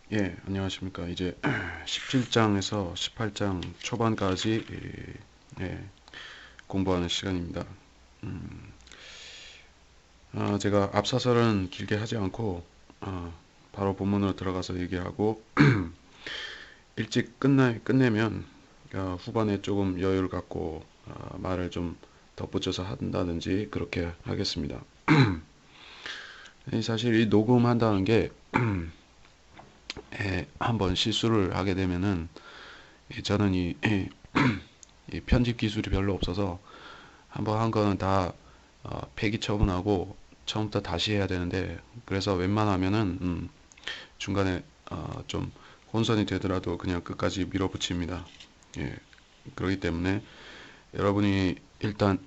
안녕하십니까. 이제 17장에서 18장 초반까지 공부하는 시간입니다. 음, 제가 앞사설은 길게 하지 않고 바로 본문으로 들어가서 얘기하고 일찍 끝내면 후반에 조금 여유를 갖고 말을 좀 덧붙여서 한다든지 그렇게 하겠습니다. 사실 이 녹음한다는 게 한번 실수를 하게 되면은 저는 이 편집 기술이 별로 없어서 한번 한 거는 다 폐기 처분하고 처음부터 다시 해야 되는데, 그래서 웬만하면은 중간에 좀 혼선이 되더라도 그냥 끝까지 밀어붙입니다. 예, 그렇기 때문에 여러분이 일단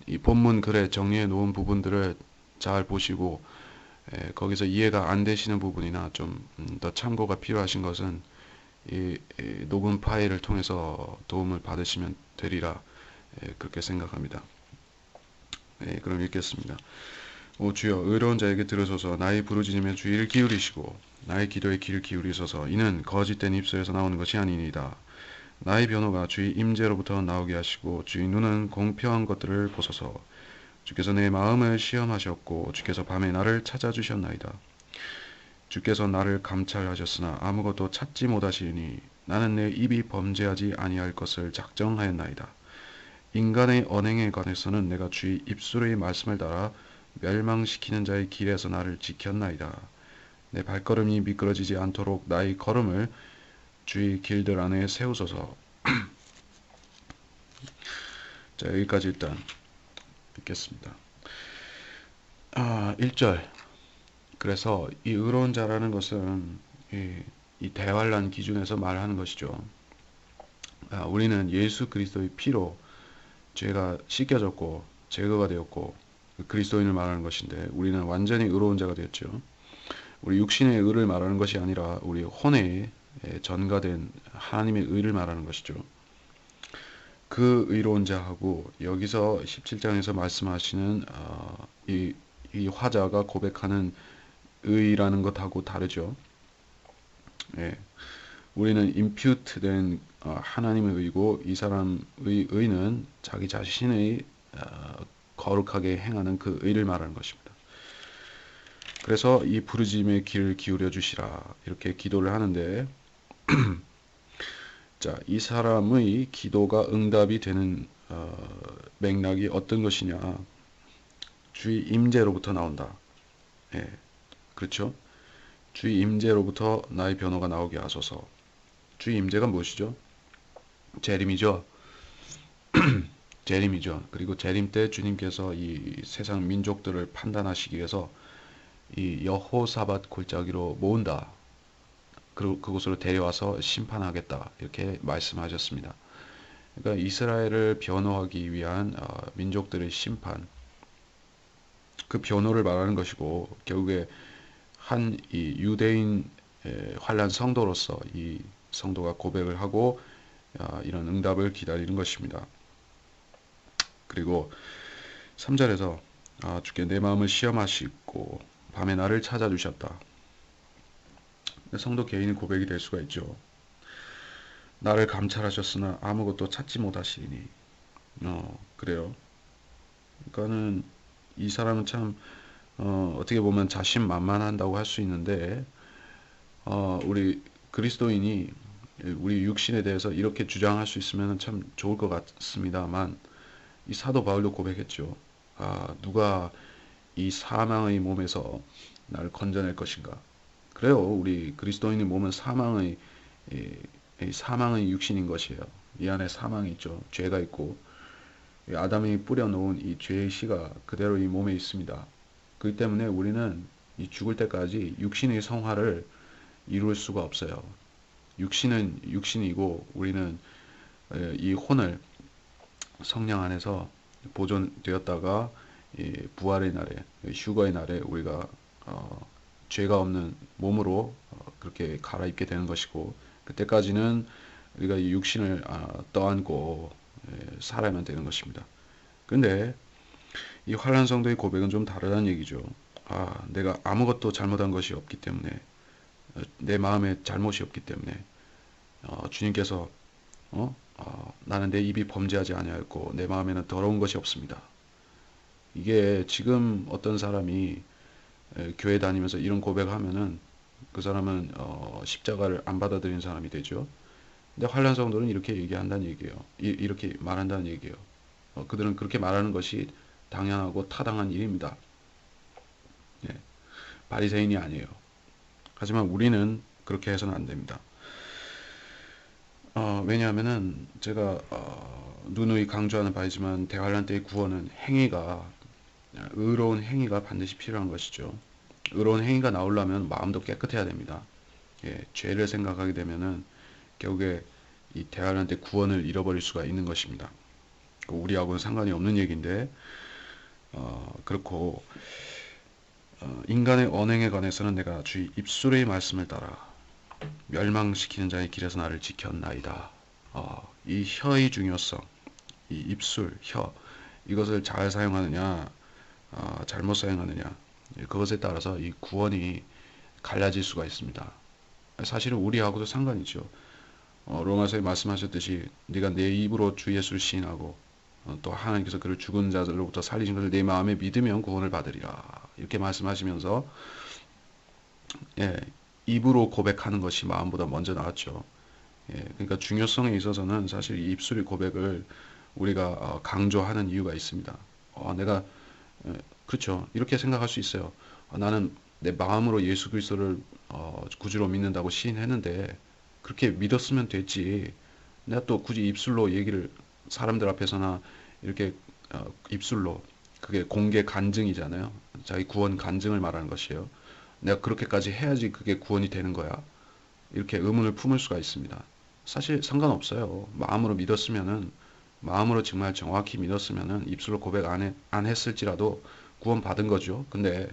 이 본문 글에 정리해 놓은 부분들을 잘 보시고, 거기서 이해가 안 되시는 부분이나 좀 더 참고가 필요하신 것은 이 녹음 파일을 통해서 도움을 받으시면 되리라, 그렇게 생각합니다. 그럼 읽겠습니다. 오 주여, 의로운 자에게 들으소서. 나의 부르짖음에 주의를 기울이시고 나의 기도에 귀를 기울이소서. 이는 거짓된 입술에서 나오는 것이 아니니이다. 나의 변호가 주의 임재로부터 나오게 하시고 주의 눈은 공평한 것들을 보소서. 주께서 내 마음을 시험하셨고 주께서 밤에 나를 찾아주셨나이다. 주께서 나를 감찰하셨으나 아무것도 찾지 못하시니 나는 내 입이 범죄하지 아니할 것을 작정하였나이다. 인간의 언행에 관해서는 내가 주의 입술의 말씀을 따라 멸망시키는 자의 길에서 나를 지켰나이다. 내 발걸음이 미끄러지지 않도록 나의 걸음을 주의 길들 안에 세우소서. 자, 여기까지 일단 읽겠습니다. 1절. 그래서 이 의로운 자라는 것은 이 대환란 기준에서 말하는 것이죠. 우리는 예수 그리스도의 피로 죄가 씻겨졌고 제거가 되었고 그리스도인을 말하는 것인데, 우리는 완전히 의로운 자가 되었죠. 우리 육신의 의를 말하는 것이 아니라 우리 혼에 전가된 하나님의 의를 말하는 것이죠. 그 의로운 자하고 여기서 17장에서 말씀하시는 이 화자가 고백하는 의라는 것하고 다르죠. 예, 우리는 임퓨트된 하나님의 의고, 이 사람의 의는 자기 자신의 거룩하게 행하는 그 의를 말하는 것입니다. 그래서 이 부르짖음에 귀를 기울여 주시라, 이렇게 기도를 하는데, 자, 이 사람의 기도가 응답이 되는 맥락이 어떤 것이냐? 주의 임재로부터 나온다. 예, 그렇죠? 주의 임재로부터 나의 변호가 나오게 하소서. 주의 임재가 무엇이죠? 재림이죠. 재림이죠. 그리고 재림 때 주님께서 이 세상 민족들을 판단하시기 위해서 이 여호사밧 골짜기로 모은다. 그곳으로 데려와서 심판하겠다. 이렇게 말씀하셨습니다. 그러니까 이스라엘을 변호하기 위한 민족들의 심판, 그 변호를 말하는 것이고, 결국에 한 이 유대인 환란 성도로서 이 성도가 고백을 하고 이런 응답을 기다리는 것입니다. 그리고 3절에서 주께 내 마음을 시험하시고 밤에 나를 찾아주셨다. 성도 개인의 고백이 될 수가 있죠. 나를 감찰하셨으나 아무것도 찾지 못하시니. 그래요. 그러니까는 이 사람은 참 어떻게 보면 자신만만한다고 할 수 있는데, 우리 그리스도인이 우리 육신에 대해서 이렇게 주장할 수 있으면 참 좋을 것 같습니다만, 이 사도 바울도 고백했죠. 누가 이 사망의 몸에서 나를 건져낼 것인가? 그래요. 우리 그리스도인의 몸은 사망의 육신인 것이에요. 이 안에 사망이 있죠. 죄가 있고, 아담이 뿌려놓은 이 죄의 씨가 그대로 이 몸에 있습니다. 그렇기 때문에 우리는 이 죽을 때까지 육신의 성화를 이룰 수가 없어요. 육신은 육신이고, 우리는 이 혼을 성령 안에서 보존되었다가 부활의 날에, 휴거의 날에 우리가 죄가 없는 몸으로 그렇게 갈아입게 되는 것이고, 그때까지는 우리가 이 육신을 떠안고 살아야만 되는 것입니다. 근데 이 환란 성도의 고백은 좀 다르다는 얘기죠. 내가 아무것도 잘못한 것이 없기 때문에 내 마음에 잘못이 없기 때문에 주님께서 나는 내 입이 범죄하지 아니하였고 내 마음에는 더러운 것이 없습니다. 이게 지금 어떤 사람이 교회 다니면서 이런 고백하면은 그 사람은 십자가를 안 받아들이는 사람이 되죠. 근데 환란 성도는 이렇게 얘기한다는 얘기예요. 이렇게 말한다는 얘기예요. 그들은 그렇게 말하는 것이 당연하고 타당한 일입니다. 예, 바리새인이 아니에요. 하지만 우리는 그렇게 해서는 안 됩니다. 왜냐하면은 제가 누누이 강조하는 바이지만 대환란 때의 구원은 행위가 의로운 행위가 반드시 필요한 것이죠. 의로운 행위가 나오려면 마음도 깨끗해야 됩니다. 예, 죄를 생각하게 되면은 결국에 이 대환란 때 구원을 잃어버릴 수가 있는 것입니다. 우리하고는 상관이 없는 얘기인데 그렇고 인간의 언행에 관해서는 내가 주의 입술의 말씀을 따라 멸망시키는 자의 길에서 나를 지켰나이다. 이 혀의 중요성, 이 입술, 혀 이것을 잘 사용하느냐, 잘못 사용하느냐 그것에 따라서 이 구원이 갈라질 수가 있습니다. 사실은 우리하고도 상관이죠. 로마서에 말씀하셨듯이 네가 내 입으로 주 예수를 시인하고 또 하나님께서 그를 죽은 자들로부터 살리신 것을 내 마음에 믿으면 구원을 받으리라. 이렇게 말씀하시면서 예, 입으로 고백하는 것이 마음보다 먼저 나왔죠. 예, 그러니까 중요성에 있어서는 사실 이 입술의 고백을 우리가 강조하는 이유가 있습니다. 내가 그렇죠. 이렇게 생각할 수 있어요. 나는 내 마음으로 예수 그리스도를 구주로 믿는다고 시인했는데 그렇게 믿었으면 됐지. 내가 또 굳이 입술로 얘기를 사람들 앞에서나 이렇게 입술로 그게 공개 간증이잖아요. 자기 구원 간증을 말하는 것이에요. 내가 그렇게까지 해야지 그게 구원이 되는 거야. 이렇게 의문을 품을 수가 있습니다. 사실 상관없어요. 마음으로 믿었으면은 마음으로 정말 정확히 믿었으면은 입술로 고백 안 했을지라도 구원 받은 거죠. 근데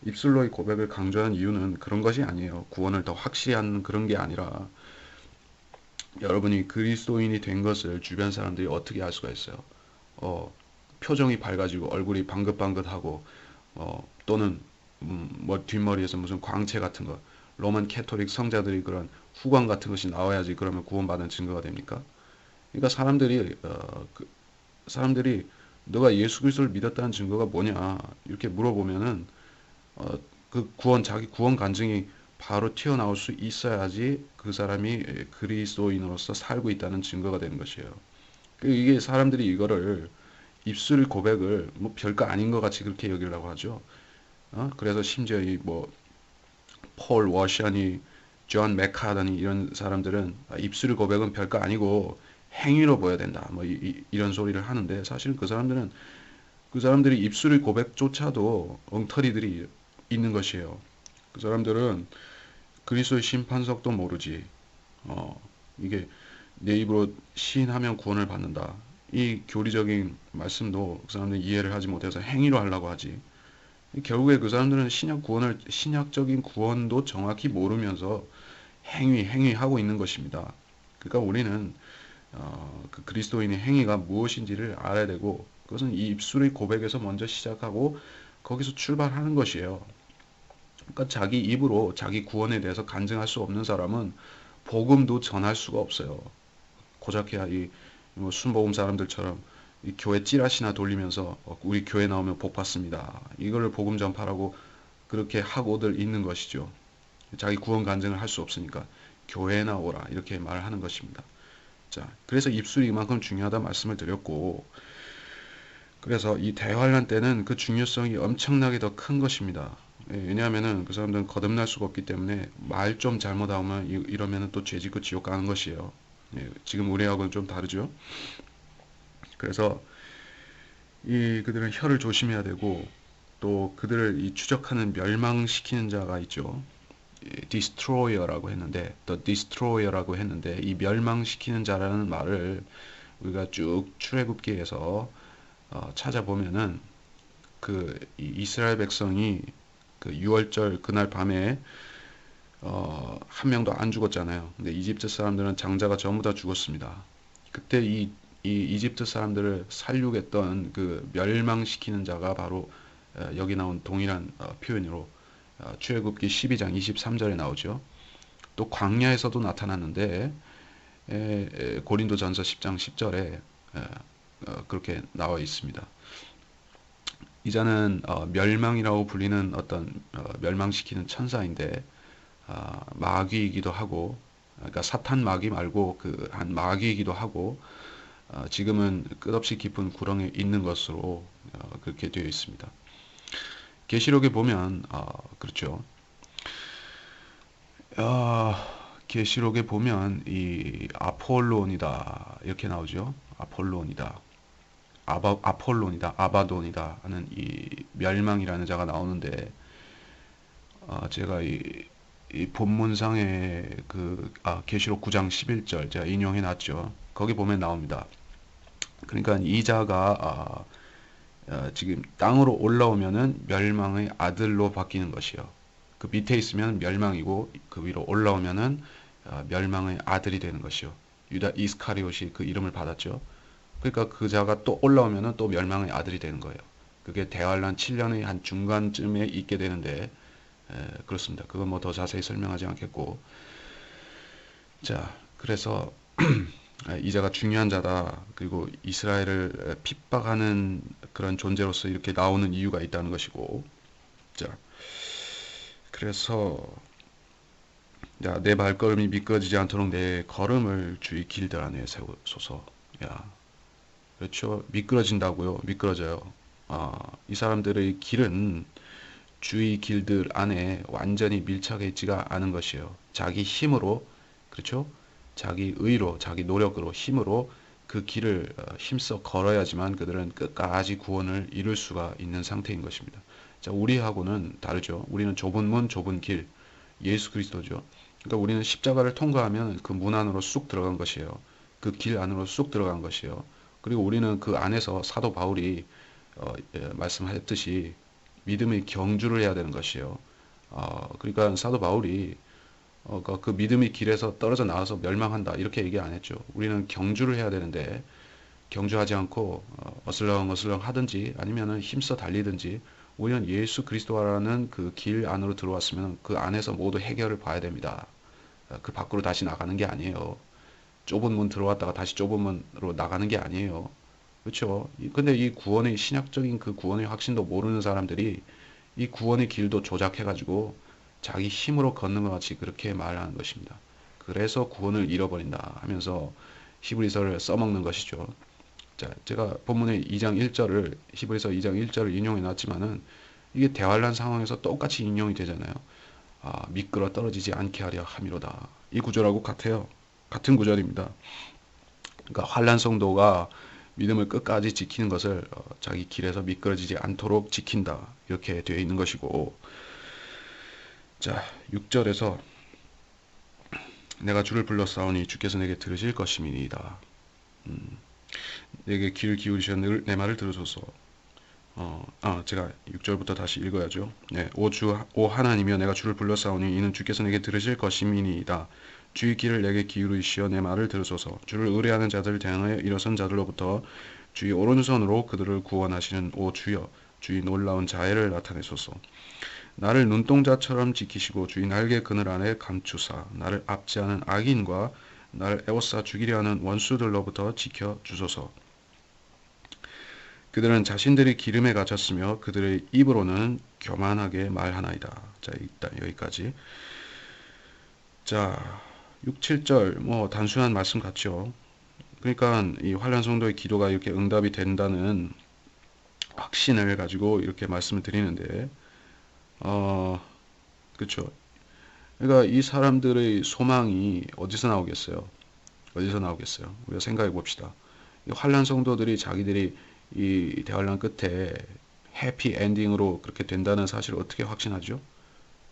입술로의 고백을 강조하는 이유는 그런 것이 아니에요. 구원을 더 확실히 하는 그런 게 아니라 여러분이 그리스도인이 된 것을 주변 사람들이 어떻게 알 수가 있어요? 표정이 밝아지고 얼굴이 방긋방긋하고 또는 뭐 뒷머리에서 무슨 광채 같은 거 로만 캐토릭 성자들이 그런 후광 같은 것이 나와야지 그러면 구원받은 증거가 됩니까? 그러니까 사람들이 너가 예수 그리스도를 믿었다는 증거가 뭐냐 이렇게 물어보면은 자기 구원 간증이 바로 튀어나올 수 있어야지 그 사람이 그리스도인으로서 살고 있다는 증거가 되는 것이에요. 이게 사람들이 이거를 입술 고백을 뭐 별거 아닌 것 같이 그렇게 여기려고 하죠. 그래서 심지어 이 뭐 폴 워셔니, 존 맥카더니 이런 사람들은 입술 고백은 별거 아니고 행위로 보여야 된다. 뭐 이런 소리를 하는데 사실은 그 사람들이 입술의 고백조차도 엉터리들이 있는 것이에요. 그 사람들은 그리스도의 심판석도 모르지. 이게 내 입으로 시인하면 구원을 받는다. 이 교리적인 말씀도 그 사람들이 이해를 하지 못해서 행위로 하려고 하지. 결국에 그 사람들은 신약적인 구원도 정확히 모르면서 행위하고 있는 것입니다. 그러니까 우리는 그 그리스도인의 행위가 무엇인지를 알아야 되고 그것은 이 입술의 고백에서 먼저 시작하고 거기서 출발하는 것이에요. 그러니까 자기 입으로 자기 구원에 대해서 간증할 수 없는 사람은 복음도 전할 수가 없어요. 고작해야 뭐 순복음 사람들처럼 이 교회 찌라시나 돌리면서 우리 교회 나오면 복 받습니다. 이거를 복음 전파라고 그렇게 하고들 있는 것이죠. 자기 구원 간증을 할 수 없으니까 교회에 나오라 이렇게 말을 하는 것입니다. 자, 그래서 입술이 이만큼 중요하다 말씀을 드렸고 그래서 이 대환란 때는 그 중요성이 엄청나게 더 큰 것입니다. 왜냐하면은 그 사람들은 거듭날 수가 없기 때문에 말 좀 잘못하면 이러면은 또 죄 짓고 지옥 가는 것이에요. 지금 우리하고는 좀 다르죠. 그래서 그들은 혀를 조심해야 되고 또 그들을 추적하는 멸망시키는 자가 있죠. The Destroyer라고 했는데 이 멸망시키는 자라는 말을 우리가 쭉 출애굽기에서 찾아보면은 이 이스라엘 백성이 그 유월절 그날 밤에 한 명도 안 죽었잖아요. 근데 이집트 사람들은 장자가 전부 다 죽었습니다. 그때 이 이집트 사람들을 살육했던 그 멸망시키는 자가 바로 여기 나온 동일한 표현으로 출애굽기 12장 23절에 나오죠. 또 광야에서도 나타났는데 고린도전서 10장 10절에 그렇게 나와 있습니다. 이자는 멸망이라고 불리는 어떤 멸망시키는 천사인데 마귀이기도 하고, 그러니까 사탄 마귀 말고 그 한 마귀이기도 하고, 지금은 끝없이 깊은 구렁에 있는 것으로 그렇게 되어 있습니다. 계시록에 보면 그렇죠. 계시록에 보면 이 아폴론이다 이렇게 나오죠. 아폴론이다. 아폴론이다, 아바돈이다 하는 이 멸망이라는 자가 나오는데, 제가 이 본문상에 계시록 9장 11절 제가 인용해 놨죠. 거기 보면 나옵니다. 그러니까 이 자가 지금 땅으로 올라오면은 멸망의 아들로 바뀌는 것이요. 그 밑에 있으면 멸망이고 그 위로 올라오면은 멸망의 아들이 되는 것이요. 유다 이스카리옷이 그 이름을 받았죠. 그러니까 그 자가 또 올라오면은 또 멸망의 아들이 되는 거예요. 그게 대환란 7년의 한 중간쯤에 있게 되는데, 그렇습니다. 그건 뭐 더 자세히 설명하지 않겠고, 자, 그래서 이 자가 중요한 자다. 그리고 이스라엘을 핍박하는 그런 존재로서 이렇게 나오는 이유가 있다는 것이고, 자, 그래서 내 발걸음이 미끄러지지 않도록 내 걸음을 주의 길들 안에 세우소서. 야, 그렇죠. 미끄러진다고요. 미끄러져요. 이 사람들의 길은 주의 길들 안에 완전히 밀착해 있지가 않은 것이에요. 자기 힘으로, 그렇죠? 자기 의로, 자기 노력으로, 힘으로 그 길을 힘써 걸어야지만 그들은 끝까지 구원을 이룰 수가 있는 상태인 것입니다. 자, 우리하고는 다르죠. 우리는 좁은 문, 좁은 길, 예수 그리스도죠. 그러니까 우리는 십자가를 통과하면 그 문 안으로 쑥 들어간 것이에요. 그 길 안으로 쑥 들어간 것이에요. 그리고 우리는 그 안에서 사도 바울이 말씀하셨듯이 믿음의 경주를 해야 되는 것이에요. 그러니까 사도 바울이 그 믿음의 길에서 떨어져 나와서 멸망한다 이렇게 얘기 안 했죠. 우리는 경주를 해야 되는데 경주하지 않고 어슬렁어슬렁 하든지 아니면은 힘써 달리든지, 우리는 예수 그리스도라는 그 길 안으로 들어왔으면 그 안에서 모두 해결을 봐야 됩니다. 그 밖으로 다시 나가는 게 아니에요. 좁은 문 들어왔다가 다시 좁은 문으로 나가는 게 아니에요. 그렇죠? 근데 이 구원의 신약적인 그 구원의 확신도 모르는 사람들이 이 구원의 길도 조작해가지고 자기 힘으로 걷는 것 같이 그렇게 말하는 것입니다. 그래서 구원을 잃어버린다 하면서 히브리서를 써먹는 것이죠. 자, 제가 본문의 2장 1절을 히브리서 2장 1절을 인용해 놨지만은 이게 대환란 상황에서 똑같이 인용이 되잖아요. 미끄러 떨어지지 않게 하려 함이로다. 이 구절하고 같아요. 같은 구절입니다. 그러니까 환란 성도가 믿음을 끝까지 지키는 것을 자기 길에서 미끄러지지 않도록 지킨다. 이렇게 되어 있는 것이고, 자, 6절에서 내가 주를 불렀사오니 주께서 내게 들으실 것임이니이다. 내게 귀를 기울이시어 내 말을 들으소서. 제가 6절부터 다시 읽어야죠. 네, 오 하나님이여 내가 주를 불렀사오니 이는 주께서 내게 들으실 것임이니이다. 주의 귀를 내게 기울이시어 내 말을 들으소서. 주를 의뢰하는 자들 대항하여 일어선 자들로부터 주의 오른손으로 그들을 구원하시는 오 주여, 주의 놀라운 자애를 나타내소서. 나를 눈동자처럼 지키시고 주의 날개 그늘 안에 감추사 나를 압제하는 악인과 나를 애워싸 죽이려 하는 원수들로부터 지켜 주소서. 그들은 자신들이 기름에 갇혔으며 그들의 입으로는 교만하게 말하나이다. 자, 일단 여기까지. 자, 6, 7절 뭐 단순한 말씀 같죠. 그러니까 이 환란 성도의 기도가 이렇게 응답이 된다는 확신을 가지고 이렇게 말씀을 드리는데, 그렇죠. 그러니까 이 사람들의 소망이 어디서 나오겠어요? 어디서 나오겠어요? 우리가 생각해 봅시다. 이 환란 성도들이 자기들이 이 대환란 끝에 해피 엔딩으로 그렇게 된다는 사실을 어떻게 확신하죠?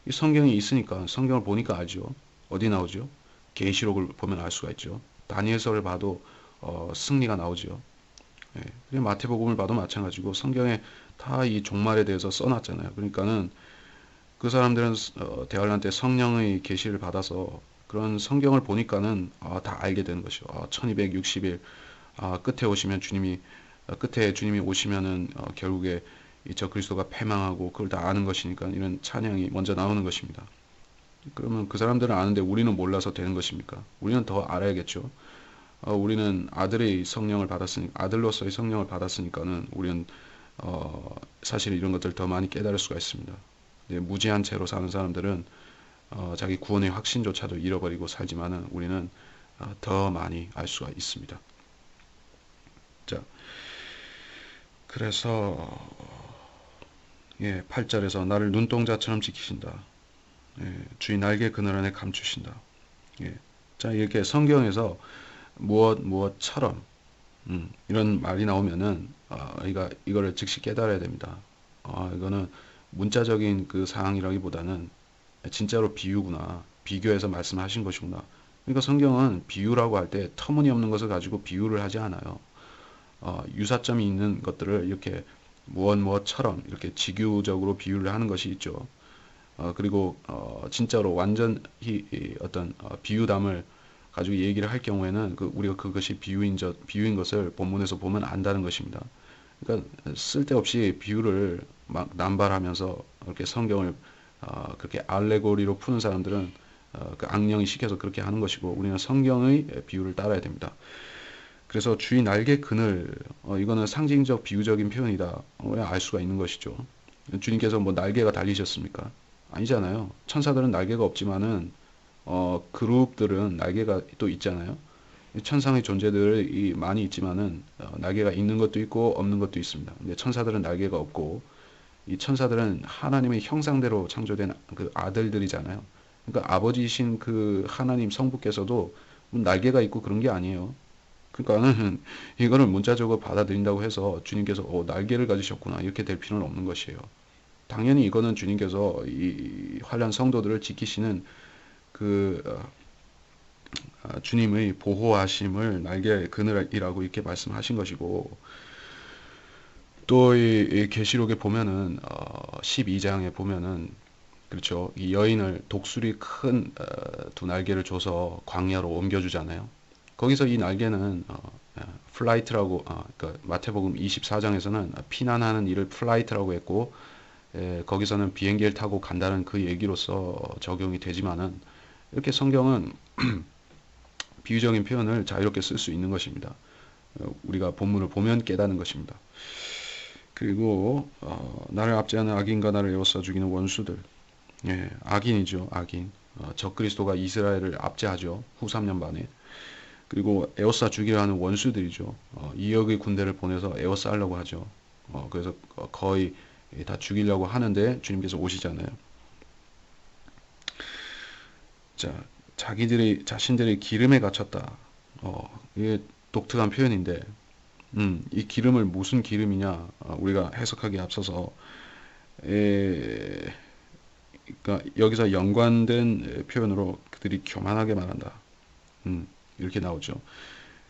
이 성경이 있으니까, 성경을 보니까 알죠. 어디 나오죠? 계시록을 보면 알 수가 있죠. 다니엘서를 봐도 승리가 나오죠. 예, 그냥 마태복음을 봐도 마찬가지고 성경에 다 이 종말에 대해서 써놨잖아요. 그러니까는 그 사람들은 대환란 때 성령의 계시를 받아서 그런 성경을 보니까는 다 알게 되는 것이죠. 1260일 끝에 오시면 끝에 주님이 오시면은 결국에 저 그리스도가 패망하고 그걸 다 아는 것이니까 이런 찬양이 먼저 나오는 것입니다. 그러면 그 사람들은 아는데 우리는 몰라서 되는 것입니까? 우리는 더 알아야겠죠. 우리는 아들의 성령을 받았으니까, 아들로서의 성령을 받았으니까는 우리는 사실 이런 것들 더 많이 깨달을 수가 있습니다. 무지한 채로 사는 사람들은 자기 구원의 확신조차도 잃어버리고 살지만은 우리는 더 많이 알 수가 있습니다. 자, 그래서 8절에서 나를 눈동자처럼 지키신다. 주의 날개 그늘 안에 감추신다. 자, 이렇게 성경에서 무엇처럼 이런 말이 나오면은 이거를 즉시 깨달아야 됩니다. 이거는 문자적인 그 사항이라기보다는 진짜로 비유구나. 비교해서 말씀하신 것이구나. 그러니까 성경은 비유라고 할 때 터무니없는 것을 가지고 비유를 하지 않아요. 유사점이 있는 것들을 이렇게 무엇처럼 이렇게 직유적으로 비유를 하는 것이 있죠. 그리고 진짜로 완전히 어떤 비유담을 가지고 얘기를 할 경우에는 우리가 그것이 비유인 것을 본문에서 보면 안다는 것입니다. 그러니까 쓸데없이 비유를 막 남발하면서 이렇게 성경을 그렇게 알레고리로 푸는 사람들은 그 악령이 시켜서 그렇게 하는 것이고 우리는 성경의 비유를 따라야 됩니다. 그래서 주의 날개 그늘 이거는 상징적 비유적인 표현이다. 알 수가 있는 것이죠. 주님께서 뭐 날개가 달리셨습니까? 아니잖아요. 천사들은 날개가 없지만은 그룹들은 날개가 또 있잖아요. 천상의 존재들이 많이 있지만은 날개가 있는 것도 있고 없는 것도 있습니다. 근데 천사들은 날개가 없고 이 천사들은 하나님의 형상대로 창조된 그 아들들이잖아요. 그러니까 아버지이신 그 하나님 성부께서도 날개가 있고 그런 게 아니에요. 그러니까는 이거를 문자적으로 받아들인다고 해서 주님께서 날개를 가지셨구나 이렇게 될 필요는 없는 것이에요. 당연히 이거는 주님께서 이 환난 성도들을 지키시는 그 주님의 보호하심을 날개 그늘이라고 이렇게 말씀하신 것이고 또 이 계시록에 보면은 12장에 보면은 그렇죠. 이 여인을 독수리 큰 두 날개를 줘서 광야로 옮겨주잖아요. 거기서 이 날개는 플라이트라고 그러니까 마태복음 24장에서는 피난하는 일을 플라이트라고 했고 거기서는 비행기를 타고 간다는 그 얘기로서 적용이 되지만은 이렇게 성경은 비유적인 표현을 자유롭게 쓸 수 있는 것입니다. 우리가 본문을 보면 깨닫는 것입니다. 그리고 나를 압제하는 악인과 나를 에워싸 죽이는 원수들. 악인이죠. 악인. 적그리스도가 이스라엘을 압제하죠. 후 3년 만에. 그리고 에워싸 죽이려 하는 원수들이죠. 2억의 군대를 보내서 에워싸려고 하죠. 그래서 거의 다 죽이려고 하는데 주님께서 오시잖아요. 자, 자신들의 기름에 갇혔다. 이게 독특한 표현인데, 이 기름을 무슨 기름이냐, 우리가 해석하기에 앞서서, 그러니까 여기서 연관된 표현으로 그들이 교만하게 말한다. 이렇게 나오죠.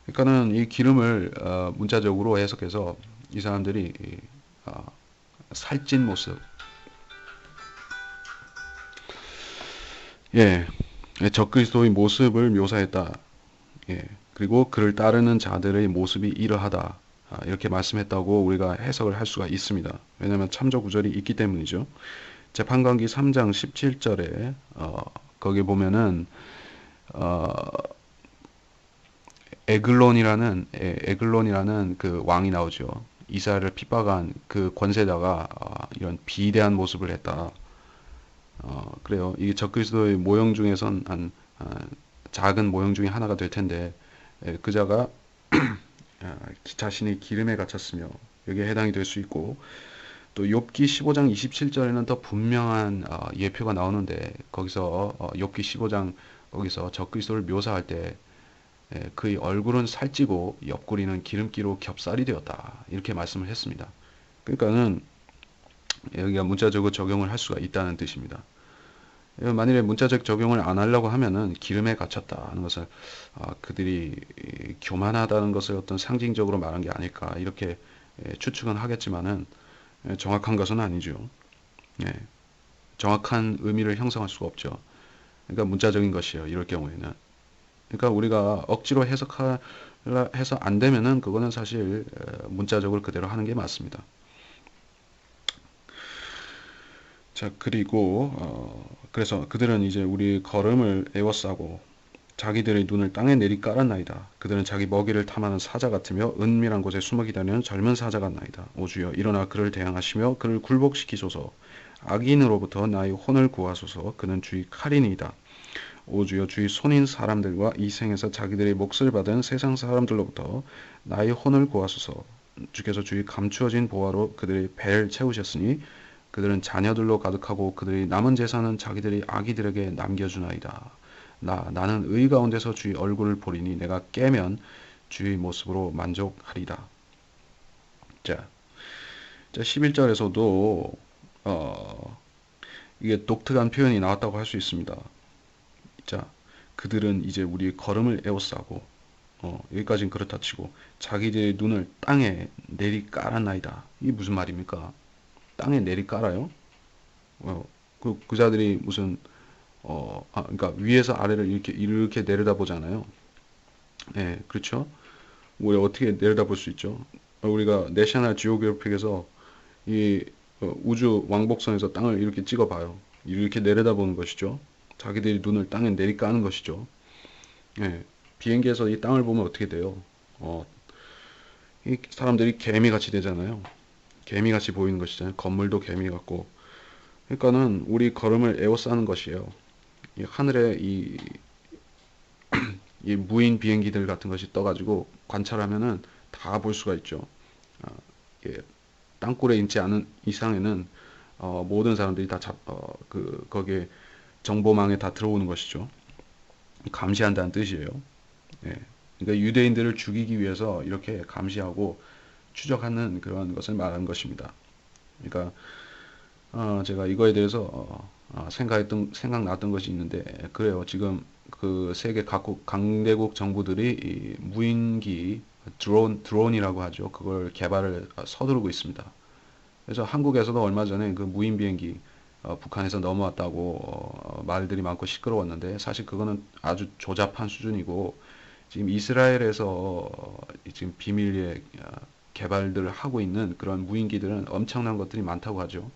그러니까는 이 기름을 문자적으로 해석해서 이 사람들이 살찐 모습, 적그리스도의 모습을 묘사했다. 그리고 그를 따르는 자들의 모습이 이러하다. 이렇게 말씀했다고 우리가 해석을 할 수가 있습니다. 왜냐하면 참조 구절이 있기 때문이죠. 재판관기 3장 17절에 거기 보면은 에글론이라는 그 왕이 나오죠. 이스라엘을 핍박한 그 권세자가 이런 비대한 모습을 했다. 그래요. 이게 적그리스도의 모형 중에선 한 작은 모형 중에 하나가 될 텐데 그자가 자신의 기름에 갇혔으며 여기에 해당이 될 수 있고 또 욥기 15장 27절에는 더 분명한 예표가 나오는데 거기서 욥기 15장 거기서 적그리스도를 묘사할 때 그의 얼굴은 살찌고 옆구리는 기름기로 겹살이 되었다 이렇게 말씀을 했습니다. 그러니까는 여기가 문자적으로 적용을 할 수가 있다는 뜻입니다. 만일에 문자적 적용을 안 하려고 하면은 기름에 갇혔다 하는 것을 그들이 교만하다는 것을 어떤 상징적으로 말한 게 아닐까 이렇게 추측은 하겠지만은 정확한 것은 아니죠. 정확한 의미를 형성할 수가 없죠. 그러니까 문자적인 것이에요. 이럴 경우에는. 그러니까 우리가 억지로 해서 안 되면은 그거는 사실 문자적으로 그대로 하는 게 맞습니다. 자, 그리고 그래서 그들은 이제 우리 걸음을 에워싸고 자기들의 눈을 땅에 내리 깔았나이다. 그들은 자기 먹이를 탐하는 사자 같으며 은밀한 곳에 숨어 기다리는 젊은 사자 같나이다. 오 주여, 일어나 그를 대항하시며 그를 굴복시키소서. 악인으로부터 나의 혼을 구하소서. 그는 주의 칼이니이다. 오 주여, 주의 손인 사람들과 이 생에서 자기들의 몫을 받은 세상 사람들로부터 나의 혼을 구하소서. 주께서 주의 감추어진 보화로 그들의 배를 채우셨으니 그들은 자녀들로 가득하고 그들의 남은 재산은 자기들의 아기들에게 남겨주나이다. 나는 의 가운데서 주의 얼굴을 보리니 내가 깨면 주의 모습으로 만족하리다. 자, 11절에서도 이게 독특한 표현이 나왔다고 할 수 있습니다. 자, 그들은 이제 우리의 걸음을 에워싸고 여기까지는 그렇다 치고 자기들의 눈을 땅에 내리 깔았나이다. 이게 무슨 말입니까? 땅에 내리 깔아요? 그 자들이 무슨 그러니까 위에서 아래를 이렇게 내려다보잖아요. 예, 그렇죠? 우리 어떻게 내려다볼 수 있죠? 우리가 내셔널 지오그래픽에서 이 우주 왕복선에서 땅을 이렇게 찍어봐요. 이렇게 내려다보는 것이죠. 자기들이 눈을 땅에 내리까는 것이죠. 예, 비행기에서 이 땅을 보면 어떻게 돼요? 이 사람들이 개미같이 되잖아요. 개미같이 보이는 것이잖아요. 건물도 개미 같고. 그러니까는 우리 걸음을 에워싸는 것이에요. 이 하늘에 이 무인 비행기들 같은 것이 떠가지고 관찰하면은 다 볼 수가 있죠. 예, 땅굴에 있지 않은 이상에는 모든 사람들이 다 거기에 정보망에 다 들어오는 것이죠. 감시한다는 뜻이에요. 예, 그러니까 유대인들을 죽이기 위해서 이렇게 감시하고 추적하는 그런 것을 말하는 것입니다. 그러니까 제가 이거에 대해서 생각났던 것이 있는데 그래요. 지금 그 세계 각국 강대국 정부들이 이 무인기 드론이라고 하죠. 그걸 개발을 서두르고 있습니다. 그래서 한국에서도 얼마 전에 그 무인 비행기 북한에서 넘어왔다고 말들이 많고 시끄러웠는데 사실 그거는 아주 조잡한 수준이고 지금 이스라엘에서 지금 비밀리에 개발들을 하고 있는 그런 무인기들은 엄청난 것들이 많다고 하죠.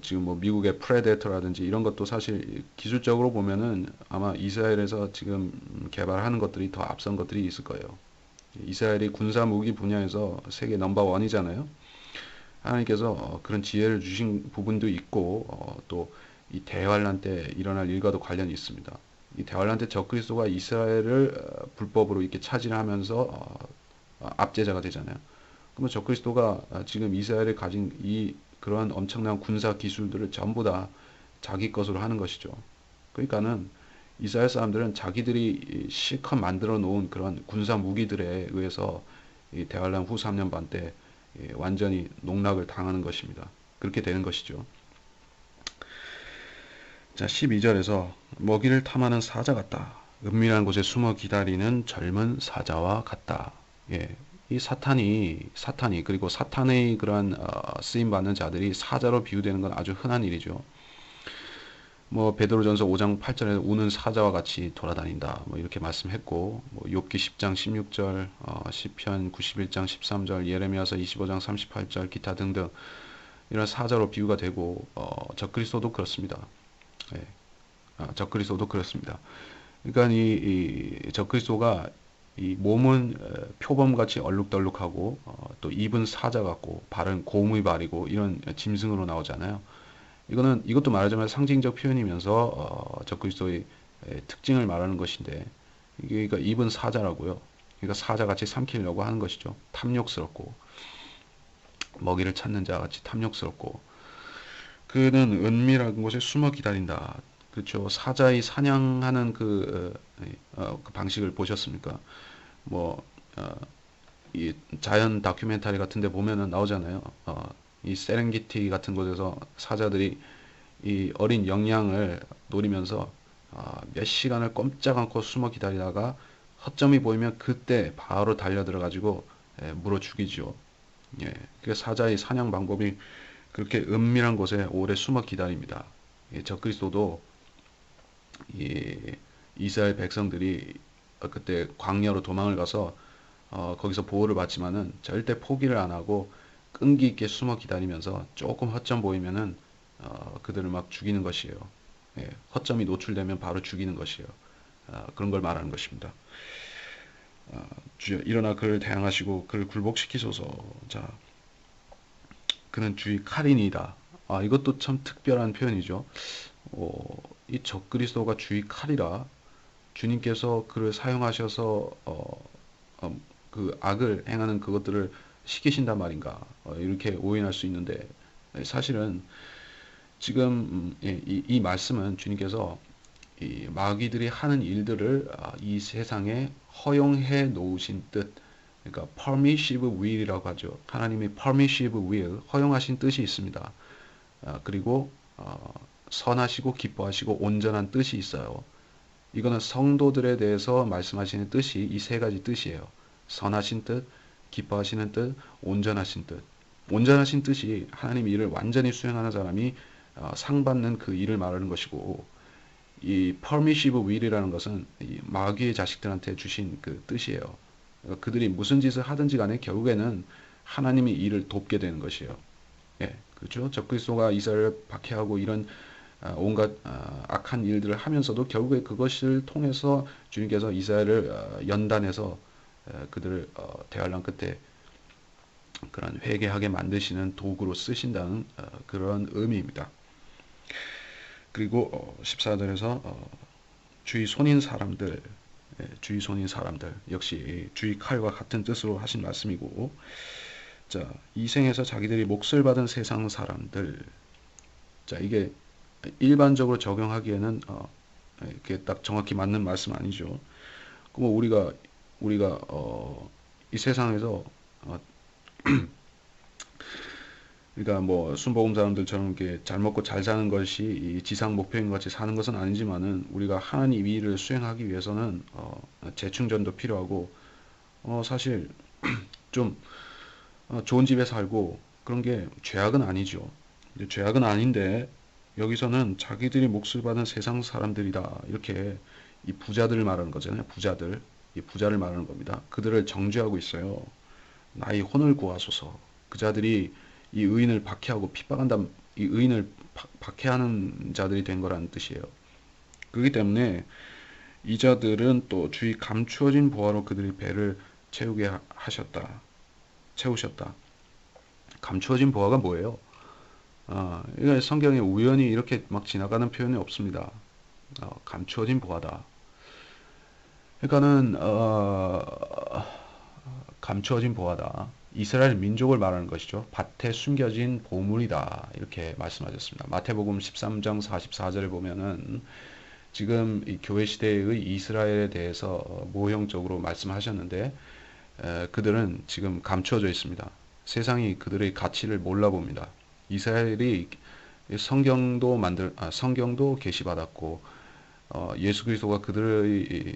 지금 뭐 미국의 프레데터라든지 이런 것도 사실 기술적으로 보면은 아마 이스라엘에서 지금 개발하는 것들이 더 앞선 것들이 있을 거예요. 이스라엘이 군사 무기 분야에서 세계 넘버 원이잖아요. 하나님께서 그런 지혜를 주신 부분도 있고 또 이 대환란 때 일어날 일과도 관련이 있습니다. 이 대환란 때 적그리스도가 이스라엘을 불법으로 이렇게 차지하면서 압제자가 되잖아요. 그러면 적그리스도가 지금 이스라엘이 가진 이 그러한 엄청난 군사 기술들을 전부 다 자기 것으로 하는 것이죠. 그러니까는 이스라엘 사람들은 자기들이 실컷 만들어 놓은 그런 군사 무기들에 의해서 이 대환란 후 3년 반 때 완전히 농락을 당하는 것입니다. 그렇게 되는 것이죠. 자, 12절에서 먹이를 탐하는 사자 같다. 은밀한 곳에 숨어 기다리는 젊은 사자와 같다. 예, 이 사탄이 그리고 사탄의 그러한 쓰임 받는 자들이 사자로 비유되는 건 아주 흔한 일이죠. 뭐 베드로전서 5장 8절에 우는 사자와 같이 돌아다닌다. 뭐 이렇게 말씀했고, 뭐 욥기 10장 16절, 시편 91장 13절, 예레미야서 25장 38절 기타 등등 이런 사자로 비유가 되고 적그리스도도 그렇습니다. 예, 적그리스도도 그렇습니다. 그러니까 이 적그리스도가 이 몸은 표범같이 얼룩덜룩하고 또 입은 사자 같고 발은 곰의 발이고 이런 짐승으로 나오잖아요. 이것도 말하자면 상징적 표현이면서 적그리스도의 특징을 말하는 것인데 이게 그러니까 입은 사자라고요. 그러니까 사자같이 삼키려고 하는 것이죠. 탐욕스럽고 먹이를 찾는 자같이 탐욕스럽고 그는 은밀한 곳에 숨어 기다린다. 그렇죠. 사자의 사냥하는 그 방식을 보셨습니까? 뭐, 이 자연 다큐멘터리 같은 데 보면은 나오잖아요. 이 세렝게티 같은 곳에서 사자들이 이 어린 영양을 노리면서 몇 시간을 꼼짝 않고 숨어 기다리다가 허점이 보이면 그때 바로 달려들어 가지고 물어 죽이죠. 예, 그 사자의 사냥 방법이 그렇게 은밀한 곳에 오래 숨어 기다립니다. 예, 적그리스도도 이 이스라엘 백성들이 그때 광야로 도망을 가서 거기서 보호를 받지만은 절대 포기를 안 하고 끈기 있게 숨어 기다리면서 조금 허점 보이면은 그들을 막 죽이는 것이에요. 예, 허점이 노출되면 바로 죽이는 것이에요. 그런 걸 말하는 것입니다. 주여 일어나 그를 대항하시고 그를 굴복시키소서. 자, 그는 주의 칼이니이다. 이것도 참 특별한 표현이죠. 이 적그리스도가 주의 칼이라 주님께서 그를 사용하셔서 그 악을 행하는 그것들을 시키신단 말인가, 이렇게 오인할 수 있는데, 사실은 지금 이 말씀은 주님께서 이 마귀들이 하는 일들을 이 세상에 허용해 놓으신 뜻, 그러니까 permissive will이라고 하죠. 하나님의 permissive will, 허용하신 뜻이 있습니다. 그리고 선하시고 기뻐하시고 온전한 뜻이 있어요. 이거는 성도들에 대해서 말씀하시는 뜻이 이 세 가지 뜻이에요. 선하신 뜻, 기뻐하시는 뜻, 온전하신 뜻. 온전하신 뜻이 하나님 일을 완전히 수행하는 사람이 상 받는 그 일을 말하는 것이고, 이 permissive will이라는 것은 이 마귀의 자식들한테 주신 그 뜻이에요. 그러니까 그들이 무슨 짓을 하든지 간에 결국에는 하나님이 일을 돕게 되는 것이에요. 예, 그렇죠. 적그리스도가 이스라엘을 박해하고 이런 온갖 악한 일들을 하면서도 결국에 그것을 통해서 주님께서 이스라엘을 연단해서 그들을 대환란 끝에 그런 회개하게 만드시는 도구로 쓰신다는 그런 의미입니다. 그리고 14절에서 주의 손인 사람들, 주의 손인 사람들 역시 주의 칼과 같은 뜻으로 하신 말씀이고, 자, 이 생에서 자기들이 몫을 받은 세상 사람들. 자, 이게 일반적으로 적용하기에는 이렇게 딱 정확히 맞는 말씀 아니죠. 그럼 우리가 이 세상에서 그러니까 뭐 순복음 사람들처럼 이렇게 잘 먹고 잘 사는 것이 이 지상 목표인 것 같이 사는 것은 아니지만은, 우리가 하나님 일을 수행하기 위해서는 재충전도 필요하고, 사실 좀 좋은 집에 살고 그런 게 죄악은 아니죠. 죄악은 아닌데 여기서는 자기들이 몫을 받은 세상 사람들이다, 이렇게 이 부자들을 말하는 거잖아요. 부자들, 이 부자를 말하는 겁니다. 그들을 정죄하고 있어요. 나의 혼을 구하소서. 그 자들이 이 의인을 박해하고 핍박한다, 이 의인을 박해하는 자들이 된 거라는 뜻이에요. 그렇기 때문에 이 자들은 또 주의 감추어진 보화로 그들의 배를 채우게 하셨다. 채우셨다. 감추어진 보화가 뭐예요? 이거 성경에 우연히 이렇게 막 지나가는 표현이 없습니다. 감추어진 보화다. 그러니까는 감추어진 보화다. 이스라엘 민족을 말하는 것이죠. 밭에 숨겨진 보물이다, 이렇게 말씀하셨습니다. 마태복음 13장 44절에 보면은 지금 이 교회 시대의 이스라엘에 대해서 모형적으로 말씀하셨는데, 그들은 지금 감추어져 있습니다. 세상이 그들의 가치를 몰라봅니다. 이스라엘이 성경도 계시받았고, 예수 그리스도가 그들의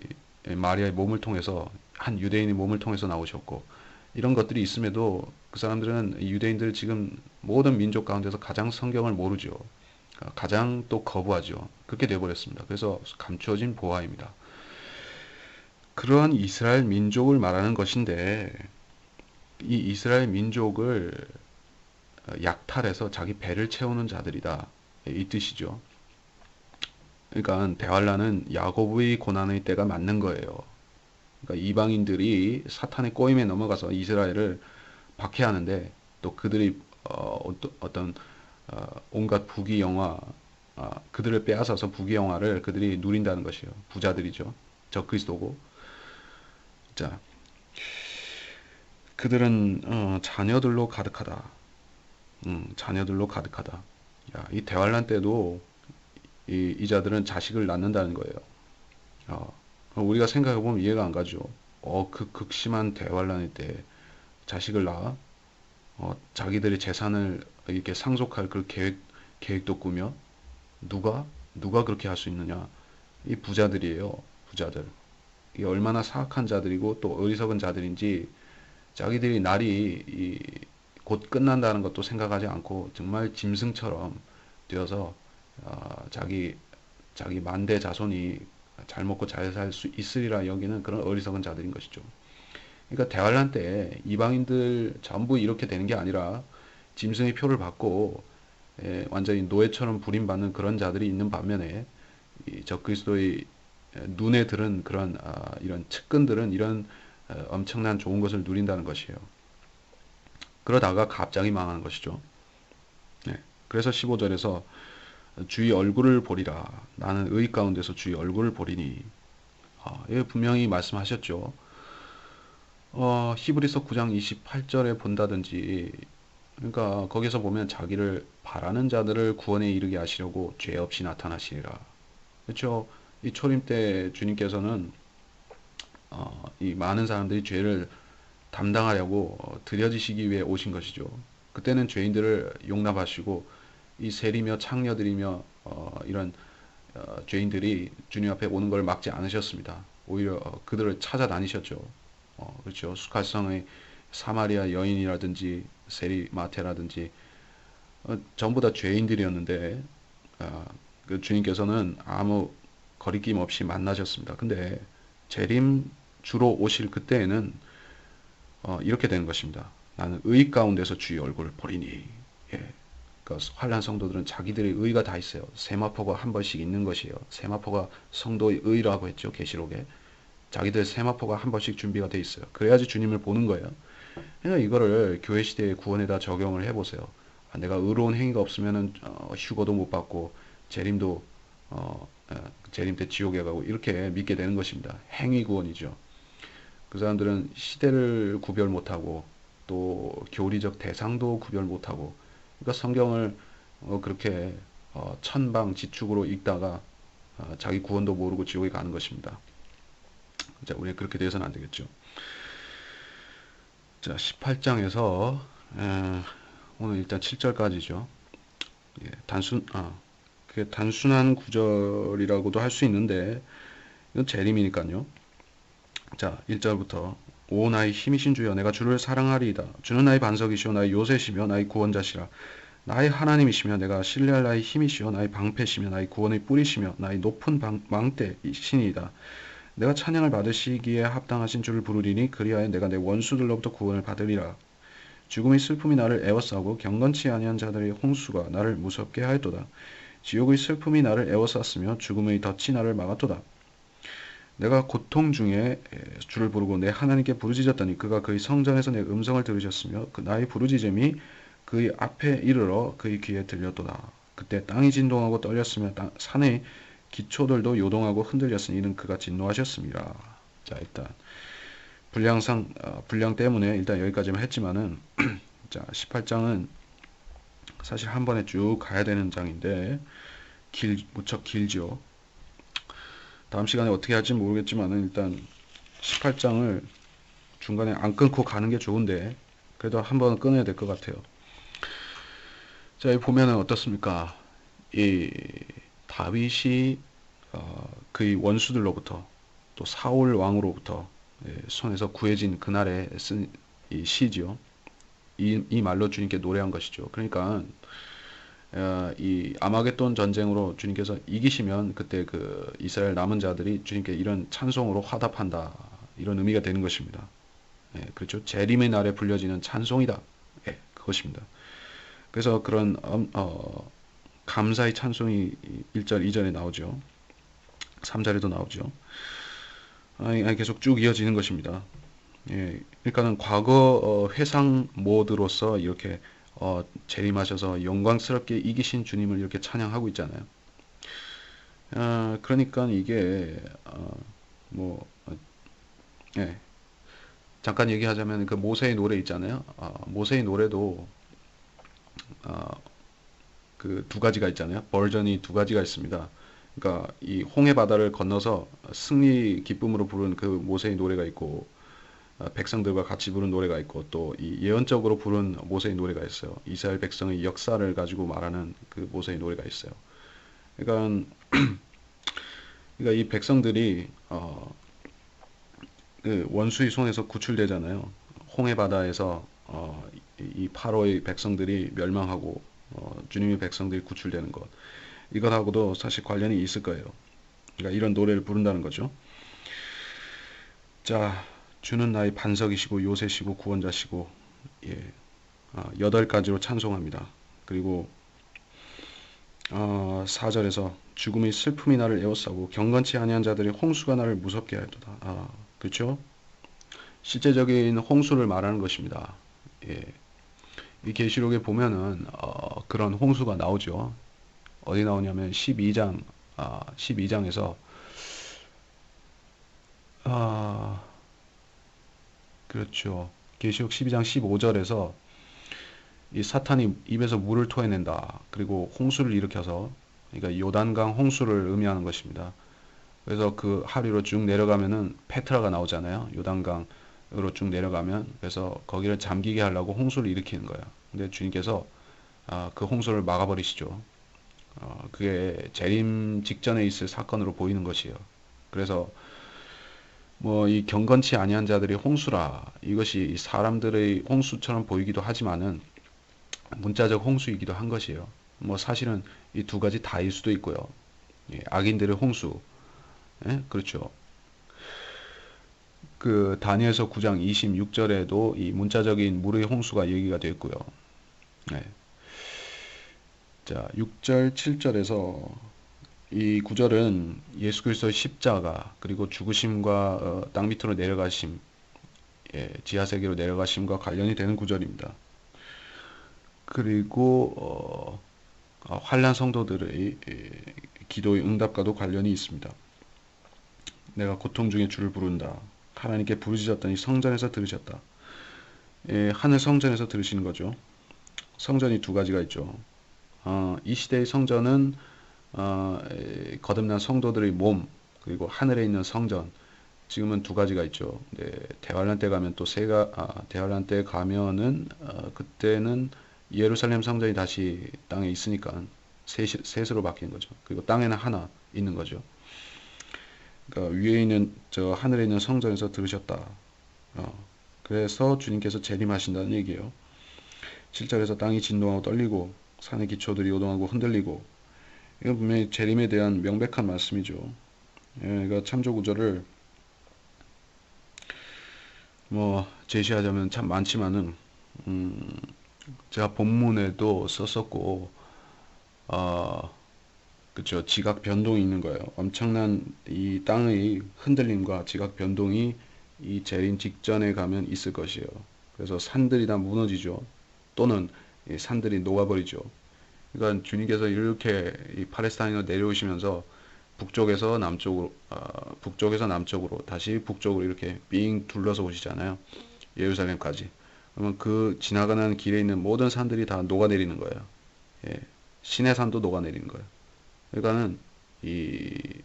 마리아의 몸을 통해서, 한 유대인의 몸을 통해서 나오셨고, 이런 것들이 있음에도 그 사람들은, 유대인들 지금 모든 민족 가운데서 가장 성경을 모르죠. 가장 또 거부하죠. 그렇게 되어버렸습니다. 그래서 감추어진 보화입니다. 그러한 이스라엘 민족을 말하는 것인데, 이 이스라엘 민족을 약탈해서 자기 배를 채우는 자들이다, 이 뜻이죠. 그러니까 대환란은 야곱의 고난의 때가 맞는 거예요. 그러니까 이방인들이 사탄의 꼬임에 넘어가서 이스라엘을 박해하는데, 또 그들이 어떤 온갖 부귀영화, 그들을 빼앗아서 부귀영화를 그들이 누린다는 것이에요. 부자들이죠. 적그리스도고. 자, 그들은 자녀들로 가득하다. 자녀들로 가득하다. 야, 이 대환란 때도 이 자들은 자식을 낳는다는 거예요. 우리가 생각해보면 이해가 안 가죠. 그 극심한 대환란일 때 자식을 낳아 자기들의 재산을 이렇게 상속할 그 계획도 꾸며, 누가 그렇게 할 수 있느냐? 이 부자들이에요. 부자들. 이게 얼마나 사악한 자들이고 또 어리석은 자들인지, 자기들이 날이 곧 끝난다는 것도 생각하지 않고 정말 짐승처럼 되어서 자기 만대 자손이 잘 먹고 잘 살 수 있으리라 여기는 그런 어리석은 자들인 것이죠. 그러니까 대환란 때 이방인들 전부 이렇게 되는 게 아니라 짐승의 표를 받고 완전히 노예처럼 부림받는 그런 자들이 있는 반면에 이 적그리스도의 눈에 들은 그런 이런 측근들은 이런 엄청난 좋은 것을 누린다는 것이에요. 그러다가 갑자기 망하는 것이죠. 네. 그래서 15절에서 주의 얼굴을 보리라. 나는 의 가운데서 주의 얼굴을 보리니. 예, 분명히 말씀하셨죠. 히브리서 9장 28절에 본다든지, 그러니까 거기서 보면 자기를 바라는 자들을 구원에 이르게 하시려고 죄 없이 나타나시리라. 그렇죠? 이 초림 때 주님께서는 이 많은 사람들이 죄를 담당하려고 들여지시기 위해 오신 것이죠. 그때는 죄인들을 용납하시고 이 세리며 창녀들이며 이런 죄인들이 주님 앞에 오는 걸 막지 않으셨습니다. 오히려 그들을 찾아다니셨죠. 그렇죠. 수칼성의 사마리아 여인이라든지 세리 마테라든지 전부 다 죄인들이었는데 그 주님께서는 아무 거리낌 없이 만나셨습니다. 근데 재림 주로 오실 그때에는 이렇게 되는 것입니다. 나는 의 가운데서 주의 얼굴을 보리니. 예. 그러니까 환난 성도들은 자기들의 의가 다 있어요. 세마포가 한 번씩 있는 것이에요. 세마포가 성도의 의라고 했죠. 계시록에. 자기들 세마포가 한 번씩 준비가 돼 있어요. 그래야지 주님을 보는 거예요. 그러니까 이거를 교회 시대의 구원에다 적용을 해보세요. 내가 의로운 행위가 없으면은 휴거도 못 받고 재림도 재림 때 지옥에 가고 이렇게 믿게 되는 것입니다. 행위 구원이죠. 그 사람들은 시대를 구별 못하고 또 교리적 대상도 구별 못하고 그러니까 성경을 그렇게 천방지축으로 읽다가 자기 구원도 모르고 지옥에 가는 것입니다. 자, 우리는 그렇게 돼서는 안 되겠죠. 자, 18장에서 오늘 일단 7절까지죠. 예, 그게 단순한 구절이라고도 할 수 있는데 이건 재림이니까요. 자, 1절부터 오 나의 힘이신 주여 내가 주를 사랑하리이다. 주는 나의 반석이시오 나의 요새시며 나의 구원자시라. 나의 하나님이시며 내가 신뢰할 나의 힘이시오 나의 방패시며 나의 구원의 뿌리시며 나의 높은 망대이시니이다. 내가 찬양을 받으시기에 합당하신 주를 부르리니 그리하여 내가 내 원수들로부터 구원을 받으리라. 죽음의 슬픔이 나를 애워싸고 경건치 아니한 자들의 홍수가 나를 무섭게 하였도다. 지옥의 슬픔이 나를 애워쌌으며 죽음의 덫이 나를 막았도다. 내가 고통 중에 주를 부르고 내 하나님께 부르짖었더니 그가 그의 성전에서 내 음성을 들으셨으며 그 나의 부르짖음이 그의 앞에 이르러 그의 귀에 들렸도다. 그때 땅이 진동하고 떨렸으며 산의 기초들도 요동하고 흔들렸으니 이는 그가 진노하셨습니다. 자, 일단 분량 때문에 일단 여기까지만 했지만은 자, 18장은 사실 한 번에 쭉 가야 되는 장인데 무척 길죠. 다음 시간에 어떻게 할지 모르겠지만은 일단 18장을 중간에 안 끊고 가는 게 좋은데 그래도 한 번은 끊어야 될 것 같아요. 자, 여기 보면은 어떻습니까? 이 다윗이 그의 원수들로부터 또 사울 왕으로부터 손에서 구해진 그날에 쓴 이 시지요. 이 말로 주님께 노래한 것이죠. 그러니까 이 아마겟돈 전쟁으로 주님께서 이기시면 그때 그 이스라엘 남은 자들이 주님께 이런 찬송으로 화답한다. 이런 의미가 되는 것입니다. 그렇죠. 재림의 날에 불려지는 찬송이다. 그것입니다. 그래서 그런 감사의 찬송이 1절, 2절에 나오죠. 3절에도 나오죠. 계속 쭉 이어지는 것입니다. 그러니까는 과거 회상 모드로서 이렇게 재림하셔서 영광스럽게 이기신 주님을 이렇게 찬양하고 있잖아요. 그러니까 이게 잠깐 얘기하자면 그 모세의 노래 있잖아요. 모세의 노래도 그 두 가지가 있잖아요. 버전이 두 가지가 있습니다. 그러니까 이 홍해 바다를 건너서 승리 기쁨으로 부른 그 모세의 노래가 있고 백성들과 같이 부른 노래가 있고 또 이 예언적으로 부른 모세의 노래가 있어요. 이스라엘 백성의 역사를 가지고 말하는 그 모세의 노래가 있어요. 그러니까 이 백성들이 그 원수의 손에서 구출되잖아요. 홍해 바다에서 이 파로의 백성들이 멸망하고 주님의 백성들이 구출되는 것. 이것하고도 사실 관련이 있을 거예요. 그러니까 이런 노래를 부른다는 거죠. 자, 주는 나의 반석이시고 요새시고 구원자시고 8가지로 찬송합니다. 그리고 4절에서 죽음의 슬픔이 나를 에워싸고 경건치 아니한 자들의 홍수가 나를 무섭게 하였도다. 그렇죠? 실제적인 홍수를 말하는 것입니다. 예. 이 계시록에 보면은 그런 홍수가 나오죠. 어디 나오냐면 12장에서 아, 그렇죠. 계시록 12장 15절에서 이 사탄이 입에서 물을 토해낸다. 그리고 홍수를 일으켜서 그러니까 요단강 홍수를 의미하는 것입니다. 그래서 그 하류로 쭉 내려가면은 페트라가 나오잖아요. 요단강으로 쭉 내려가면 그래서 거기를 잠기게 하려고 홍수를 일으키는 거예요. 근데 주님께서 그 홍수를 막아버리시죠. 그게 재림 직전에 있을 사건으로 보이는 것이에요. 그래서 뭐 이 경건치 아니한 자들이 홍수라 이것이 사람들의 홍수처럼 보이기도 하지만은 문자적 홍수이기도 한 것이에요. 뭐 사실은 이 두 가지 다일 수도 있고요. 예, 악인들의 홍수, 예? 그렇죠. 그 다니엘서 9장 26절에도 이 문자적인 물의 홍수가 얘기가 되었고요. 네. 자, 6절, 7절에서 이 구절은 예수 그리스도의 십자가 그리고 죽으심과 땅 밑으로 내려가심, 예, 지하 세계로 내려가심과 관련이 되는 구절입니다. 그리고 환난 성도들의 기도의 응답과도 관련이 있습니다. 내가 고통 중에 주를 부른다. 하나님께 부르짖었더니 성전에서 들으셨다. 예, 하늘 성전에서 들으시는 거죠. 성전이 두 가지가 있죠. 이 시대의 성전은 거듭난 성도들의 몸 그리고 하늘에 있는 성전 지금은 두 가지가 있죠. 네, 대환란 때 가면 또 대환란 때 가면은 그때는 예루살렘 성전이 다시 땅에 있으니까 셋으로 바뀌는 거죠. 그리고 땅에는 하나 있는 거죠. 그러니까 위에 있는 저 하늘에 있는 성전에서 들으셨다. 그래서 주님께서 재림하신다는 얘기예요. 7절에서 땅이 진동하고 떨리고 산의 기초들이 요동하고 흔들리고 이건 분명히 재림에 대한 명백한 말씀이죠. 예, 그러니까 참조 구절을 뭐 제시하자면 참 많지만은 제가 본문에도 썼었고 그쵸, 지각 변동이 있는 거예요. 엄청난 이 땅의 흔들림과 지각 변동이 이 재림 직전에 가면 있을 것이에요. 그래서 산들이 다 무너지죠. 또는 이 산들이 녹아버리죠. 그러니까 주님께서 이렇게 이 팔레스타인으로 내려오시면서 북쪽에서 남쪽으로 다시 북쪽으로 이렇게 빙 둘러서 오시잖아요. 예루살렘까지. 그러면 그 지나가는 길에 있는 모든 산들이 다 녹아내리는 거예요. 예, 시내산도 녹아내리는 거예요. 그러니까는 이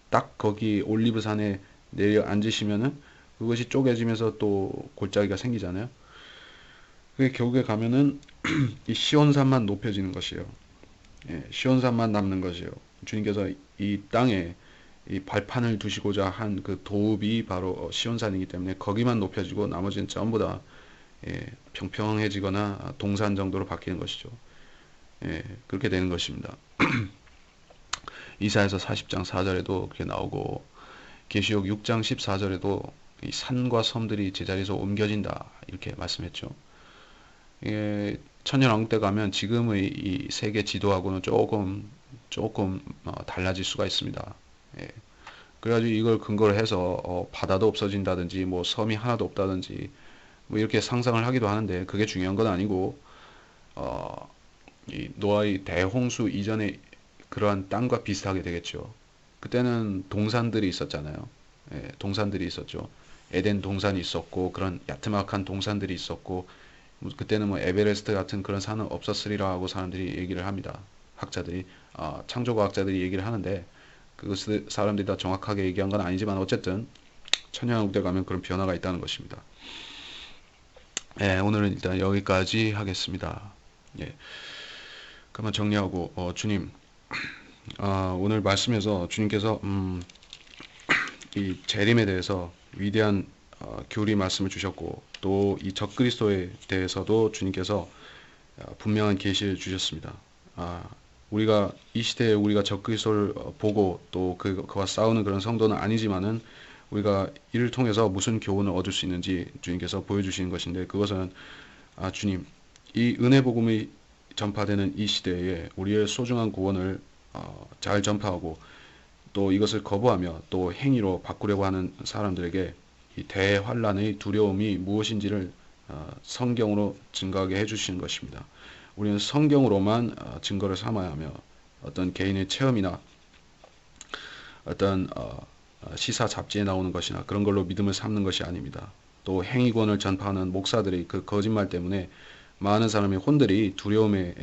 딱 거기 올리브산에 내려 앉으시면은 그것이 쪼개지면서 또 골짜기가 생기잖아요. 그게 결국에 가면은 이 시온산만 높여지는 것이에요. 예, 시온산만 남는 것이에요. 주님께서 이 땅에 이 발판을 두시고자 한 그 도읍이 바로 시온산이기 때문에 거기만 높여지고 나머지는 전부 다 예, 평평해지거나 동산 정도로 바뀌는 것이죠. 예, 그렇게 되는 것입니다. 이사야서 40장 4절에도 그렇게 나오고 계시록 6장 14절에도 이 산과 섬들이 제자리에서 옮겨진다 이렇게 말씀했죠. 예, 천년왕국 때 가면 지금의 이 세계 지도하고는 조금 달라질 수가 있습니다. 예. 그래가지고 이걸 근거로 해서 바다도 없어진다든지 뭐 섬이 하나도 없다든지 뭐 이렇게 상상을 하기도 하는데 그게 중요한 건 아니고 이 노아의 대홍수 이전에 그러한 땅과 비슷하게 되겠죠. 그때는 동산들이 있었잖아요. 예, 동산들이 있었죠. 에덴 동산이 있었고 그런 야트막한 동산들이 있었고 그때는 뭐 에베레스트 같은 그런 산은 없었으리라 하고 사람들이 얘기를 합니다. 학자들이 창조과학자들이 얘기를 하는데 그 사람들이 다 정확하게 얘기한 건 아니지만 어쨌든 천년왕국에 가면 그런 변화가 있다는 것입니다. 예, 오늘은 일단 여기까지 하겠습니다. 예, 그러면 정리하고 주님 오늘 말씀에서 주님께서 이 재림에 대해서 위대한 교리 말씀을 주셨고 또 이 적그리스도에 대해서도 주님께서 분명한 계시를 주셨습니다. 우리가 이 시대에 우리가 적그리스도를 보고 또 그와 싸우는 그런 성도는 아니지만은 우리가 이를 통해서 무슨 교훈을 얻을 수 있는지 주님께서 보여주시는 것인데 그것은 주님 이 은혜 복음의 전파되는 이 시대에 우리의 소중한 구원을 잘 전파하고 또 이것을 거부하며 또 행위로 바꾸려고 하는 사람들에게 이 대환란의 두려움이 무엇인지를 성경으로 증거하게 해주시는 것입니다. 우리는 성경으로만 증거를 삼아야 하며 어떤 개인의 체험이나 어떤 시사 잡지에 나오는 것이나 그런 걸로 믿음을 삼는 것이 아닙니다. 또 행위권을 전파하는 목사들의 그 거짓말 때문에 많은 사람의 혼들이 두려움에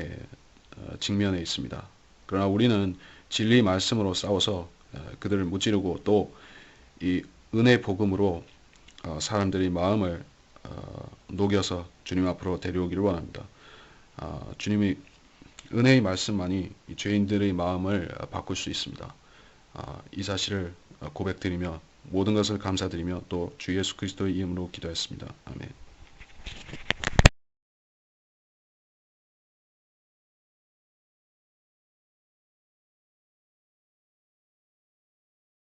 직면해 있습니다. 그러나 우리는 진리 말씀으로 싸워서 그들을 무찌르고 또 이 은혜 복음으로 사람들의 마음을 녹여서 주님 앞으로 데려오기를 원합니다. 주님이 은혜의 말씀만이 이 죄인들의 마음을 바꿀 수 있습니다. 이 사실을 고백드리며 모든 것을 감사드리며 또 주 예수 그리스도의 이름으로 기도했습니다. 아멘.